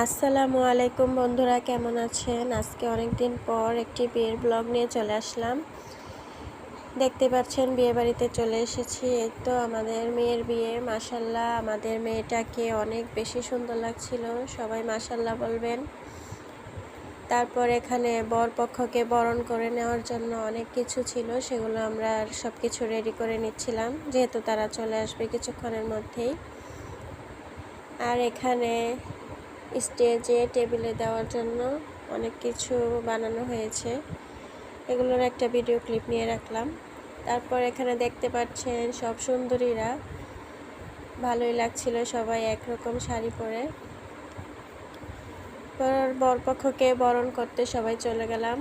আসসালামু আলাইকুম বন্ধুরা, কেমন আছেন? আজকে অনেক দিন পর একটি বিয়ের ব্লগ নিয়ে চলে আসলাম। দেখতে পাচ্ছেন বিয়ে বাড়িতে চলে এসেছি। এই তো আমাদের মেয়ের বিয়ে। মাশাল্লাহ, আমাদের মেয়েটাকে অনেক বেশি সুন্দর লাগছিল, সবাই মাশাল্লাহ বলবেন। তারপর এখানে বরপক্ষকে বরণ করে নেওয়ার জন্য অনেক কিছু ছিল, সেগুলো আমরা সব কিছু রেডি করে নিচ্ছিলাম, যেহেতু তারা চলে আসবে কিছুক্ষণের মধ্যেই। আর এখানে স্টেজে টেবিলে দেওয়ার জন্য অনেক কিছু বানানো হয়েছে, এগুলোর একটা ভিডিও ক্লিপ নিয়ে রাখলাম। তারপর এখানে দেখতে পাচ্ছেন সব সুন্দরীরা, ভালোই লাগছিল সবাই একরকম শাড়ি পরে। বরপক্ষকে বরণ করতে সবাই চলে গেলাম।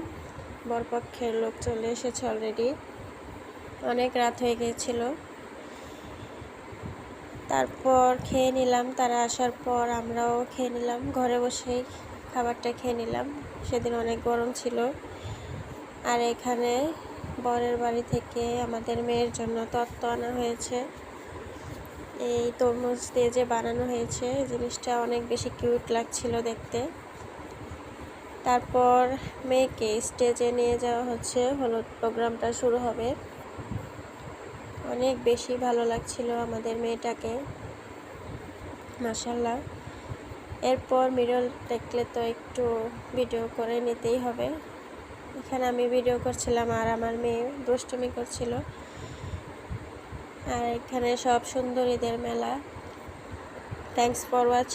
বরপক্ষের লোক চলে এসেছে অলরেডি, অনেক রাত হয়ে গিয়েছিল। তারপর খেয়ে নিলাম, তারা আসার পর আমরাও খেয়ে নিলাম, ঘরে বসেই খাবারটা খেয়ে নিলাম। সেদিন অনেক গরম ছিল। আর এখানে বরের বাড়ি থেকে আমাদের মেয়ের জন্য তত্ত্ব আনা হয়েছে। এই তরমুজ দিয়ে যে বানানো হয়েছে, জিনিসটা অনেক বেশি কিউট লাগছিল দেখতে। তারপর মেয়েকে স্টেজে নিয়ে যাওয়া হচ্ছে, হলুদ প্রোগ্রামটা শুরু হবে। অনেক বেশি ভালো লাগছিল আমাদের মেয়েটাকে, মাশাল্লাহ। এরপর মিরর দেখলে তো একটু ভিডিও করে নিতেই হবে। এখানে আমি ভিডিও করছিলাম আর আমার মেয়ে দুষ্টুমি করছিল। আর এখানে সব সুন্দরীদের মেলা। Thanks for watching.